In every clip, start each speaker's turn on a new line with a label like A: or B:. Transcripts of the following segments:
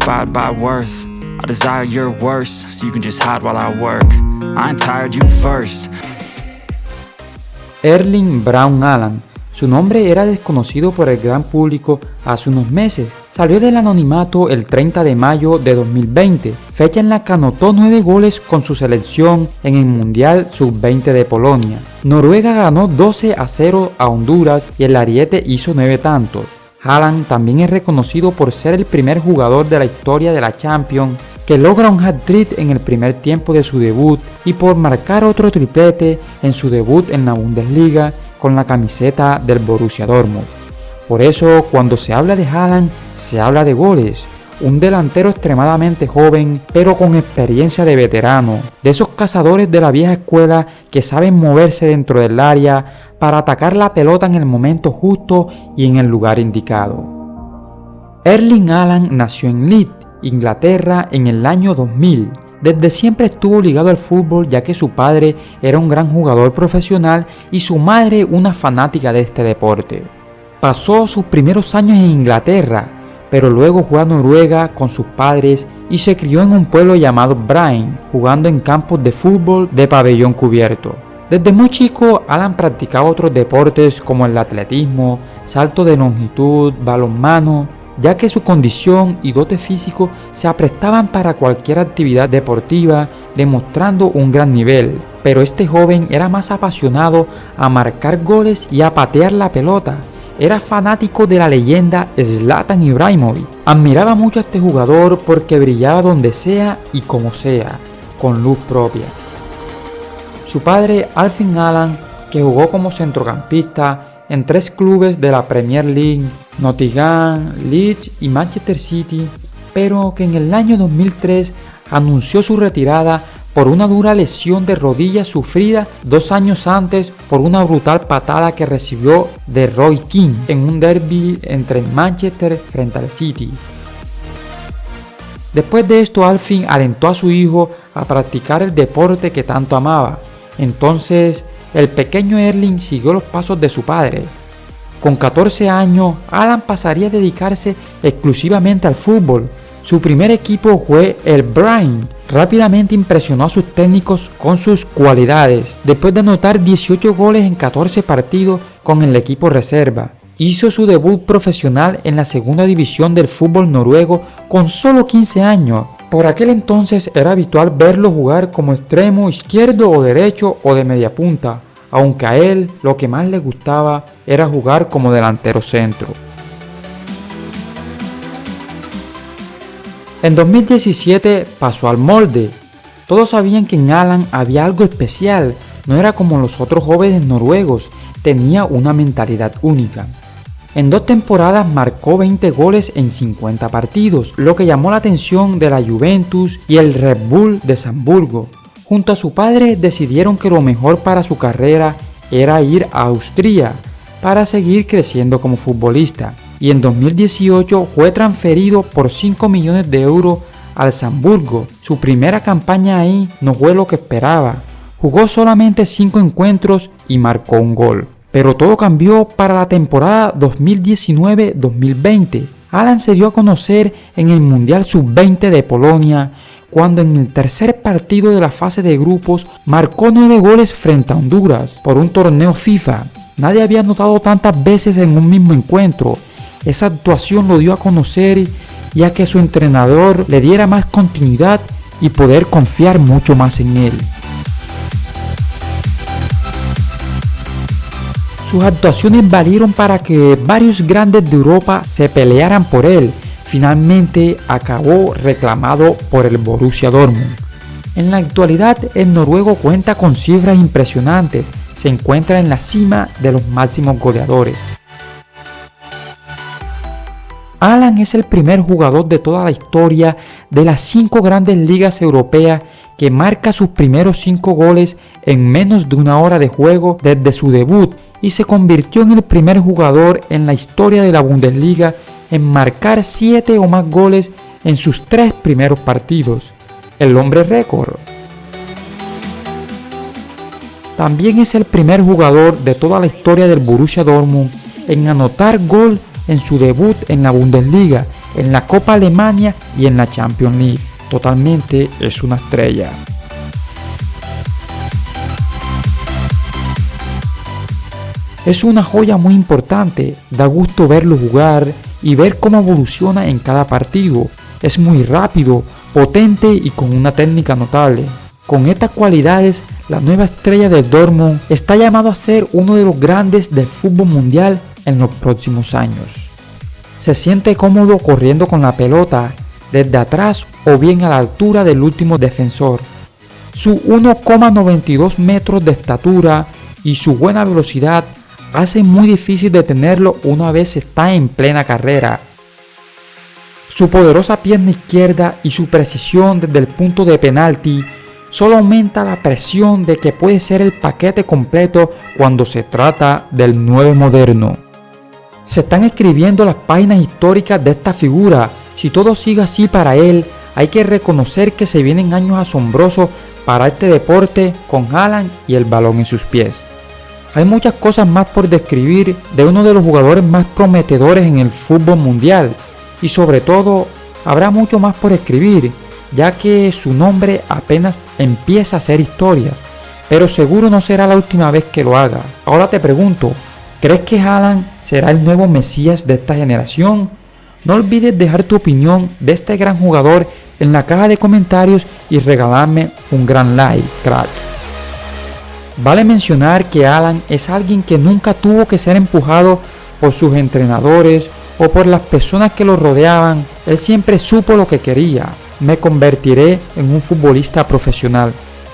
A: inspired by worth. I desire your worst, so you can just hide while I work. I ain't tired, you first.
B: Erling Braut Haaland. Su nombre era desconocido por el gran público hace unos meses. Salió del anonimato el 30 de mayo de 2020, fecha en la que anotó 9 goles con su selección en el Mundial Sub-20 de Polonia. Noruega ganó 12-0 a Honduras y el ariete hizo 9 tantos. Haaland también es reconocido por ser el primer jugador de la historia de la Champions que logra un hat-trick en el primer tiempo de su debut y por marcar otro triplete en su debut en la Bundesliga con la camiseta del Borussia Dortmund. Por eso, cuando se habla de Haaland, se habla de goles. Un delantero extremadamente joven, pero con experiencia de veterano. De esos cazadores de la vieja escuela que saben moverse dentro del área para atacar la pelota en el momento justo y en el lugar indicado. Erling Haaland nació en Leeds, Inglaterra, en el año 2000. Desde siempre estuvo ligado al fútbol, ya que su padre era un gran jugador profesional y su madre una fanática de este deporte. Pasó sus primeros años en Inglaterra, pero luego fue a Noruega con sus padres y se crió en un pueblo llamado Brein, jugando en campos de fútbol de pabellón cubierto. Desde muy chico, Haaland practicaba otros deportes como el atletismo, salto de longitud, balonmano, ya que su condición y dote físico se aprestaban para cualquier actividad deportiva, demostrando un gran nivel. Pero este joven era más apasionado a marcar goles y a patear la pelota. Era fanático de la leyenda Zlatan Ibrahimovic. Admiraba mucho a este jugador porque brillaba donde sea y como sea, con luz propia. Su padre, Alfie Haaland, que jugó como centrocampista en 3 clubes de la Premier League, Nottingham, Leeds y Manchester City, pero que en el año 2003 anunció su retirada por una dura lesión de rodilla sufrida 2 años antes por una brutal patada que recibió de Roy Keane en un derbi entre Manchester frente al City. Después de esto, Alfie alentó a su hijo a practicar el deporte que tanto amaba. Entonces, el pequeño Erling siguió los pasos de su padre. Con 14 años, Haaland pasaría a dedicarse exclusivamente al fútbol. Su primer equipo fue el Brein. Rápidamente impresionó a sus técnicos con sus cualidades. Después de anotar 18 goles en 14 partidos con el equipo reserva, hizo su debut profesional en la segunda división del fútbol noruego con solo 15 años. Por aquel entonces era habitual verlo jugar como extremo izquierdo o derecho o de media punta, aunque a él lo que más le gustaba era jugar como delantero centro. En 2017 pasó al Molde. Todos sabían que en Haaland había algo especial, no era como los otros jóvenes noruegos, tenía una mentalidad única. En 2 temporadas marcó 20 goles en 50 partidos, lo que llamó la atención de la Juventus y el Red Bull de Salzburgo. Junto a su padre decidieron que lo mejor para su carrera era ir a Austria para seguir creciendo como futbolista. Y en 2018 fue transferido por 5 millones de euros al Salzburgo. Su primera campaña ahí no fue lo que esperaba. Jugó solamente 5 encuentros y marcó un gol. Pero todo cambió para la temporada 2019-2020. Haaland se dio a conocer en el Mundial Sub-20 de Polonia, cuando en el tercer partido de la fase de grupos marcó 9 goles frente a Honduras por un torneo FIFA. Nadie había anotado tantas veces en un mismo encuentro. Esa actuación lo dio a conocer y a que su entrenador le diera más continuidad y poder confiar mucho más en él. Sus actuaciones valieron para que varios grandes de Europa se pelearan por él. Finalmente acabó reclamado por el Borussia Dortmund. En la actualidad, el noruego cuenta con cifras impresionantes. Se encuentra en la cima de los máximos goleadores. Haaland es el primer jugador de toda la historia de las 5 grandes ligas europeas que marca sus primeros 5 goles en menos de una hora de juego desde su debut y se convirtió en el primer jugador en la historia de la Bundesliga en marcar 7 o más goles en sus 3 primeros partidos, el hombre récord. También es el primer jugador de toda la historia del Borussia Dortmund en anotar gol en su debut en la Bundesliga en la Copa Alemania y en la Champions League. Totalmente es una estrella. Es una joya muy importante, da gusto verlo jugar y ver cómo evoluciona en cada partido. Es muy rápido, potente y con una técnica notable. Con estas cualidades, la nueva estrella del Dortmund está llamado a ser uno de los grandes del fútbol mundial en los próximos años. Se siente cómodo corriendo con la pelota desde atrás o bien a la altura del último defensor. Su 1,92 metros de estatura y su buena velocidad hace muy difícil detenerlo una vez está en plena carrera. Su poderosa pierna izquierda y su precisión desde el punto de penalti solo aumenta la presión de que puede ser el paquete completo cuando se trata del 9 moderno. Se están escribiendo las páginas históricas de esta figura. Si todo sigue así para él, hay que reconocer que se vienen años asombrosos para este deporte con Haaland y el balón en sus pies. Hay muchas cosas más por describir de uno de los jugadores más prometedores en el fútbol mundial y sobre todo habrá mucho más por escribir, ya que su nombre apenas empieza a hacer historia, pero seguro no será la última vez que lo haga. Ahora te pregunto, ¿crees que Haaland será el nuevo Mesías de esta generación? No olvides dejar tu opinión de este gran jugador en la caja de comentarios y regalarme un gran like, cracks. Vale mencionar que Haaland es alguien que nunca tuvo que ser empujado por sus entrenadores o por las personas que lo rodeaban. Él siempre supo lo que quería. Me convertiré en un futbolista profesional.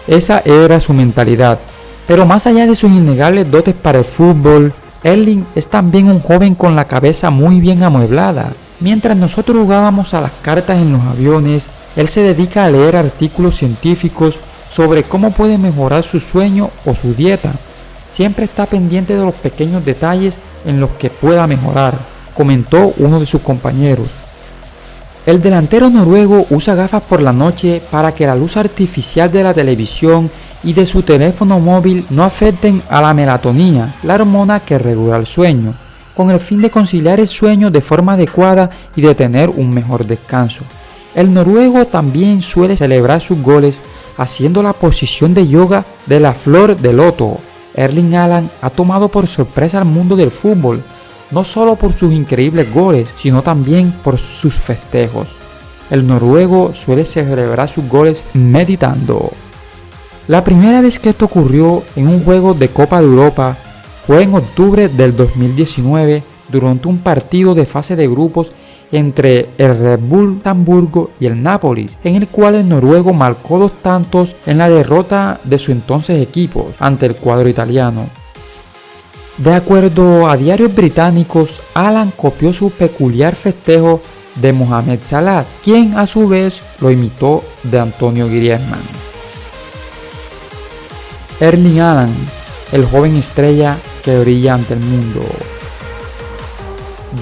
B: Esa era su mentalidad. Pero más allá de sus innegables dotes para el fútbol, Erling es también un joven con la cabeza muy bien amueblada. Mientras nosotros jugábamos a las cartas en los aviones, él se dedica a leer artículos científicos sobre cómo puede mejorar su sueño o su dieta. Siempre está pendiente de los pequeños detalles en los que pueda mejorar, comentó uno de sus compañeros. El delantero noruego usa gafas por la noche para que la luz artificial de la televisión y de su teléfono móvil no afecten a la melatonina, la hormona que regula el sueño, con el fin de conciliar el sueño de forma adecuada y de tener un mejor descanso. El noruego también suele celebrar sus goles haciendo la posición de yoga de la flor de loto. Erling Haaland ha tomado por sorpresa al mundo del fútbol, no solo por sus increíbles goles, sino también por sus festejos. El noruego suele celebrar sus goles meditando. La primera vez que esto ocurrió en un juego de Copa de Europa fue en octubre del 2019 durante un partido de fase de grupos entre el Red Bull Hamburgo y el Napoli, en el cual el noruego marcó 2 tantos en la derrota de su entonces equipo ante el cuadro italiano. De acuerdo a diarios británicos, Haaland copió su peculiar festejo de Mohamed Salah, quien a su vez lo imitó de Antonio Griezmann. Erling Haaland, el joven estrella que brilla ante el mundo.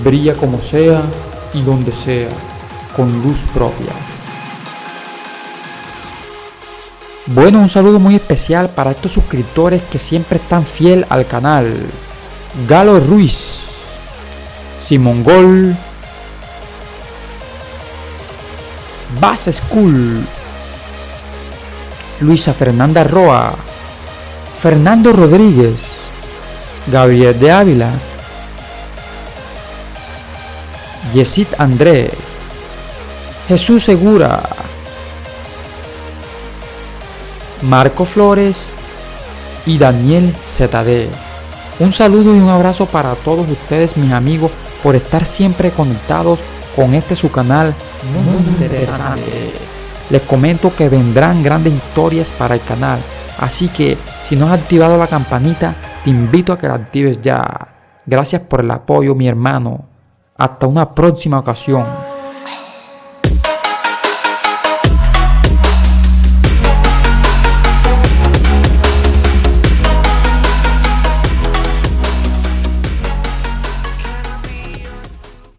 B: Brilla como sea y donde sea, con luz propia. Bueno, un saludo muy especial para estos suscriptores que siempre están fiel al canal. Galo Ruiz, Simón Gol, Bass School, Luisa Fernanda Roa, Fernando Rodríguez, Gabriel de Ávila, Yesid André, Jesús Segura, Marco Flores y Daniel ZD. Un saludo y un abrazo para todos ustedes, mis amigos, por estar siempre conectados con su canal muy interesante. Les comento que vendrán grandes historias para el canal, así que si no has activado la campanita, te invito a que la actives ya. Gracias por el apoyo, mi hermano. Hasta una próxima ocasión.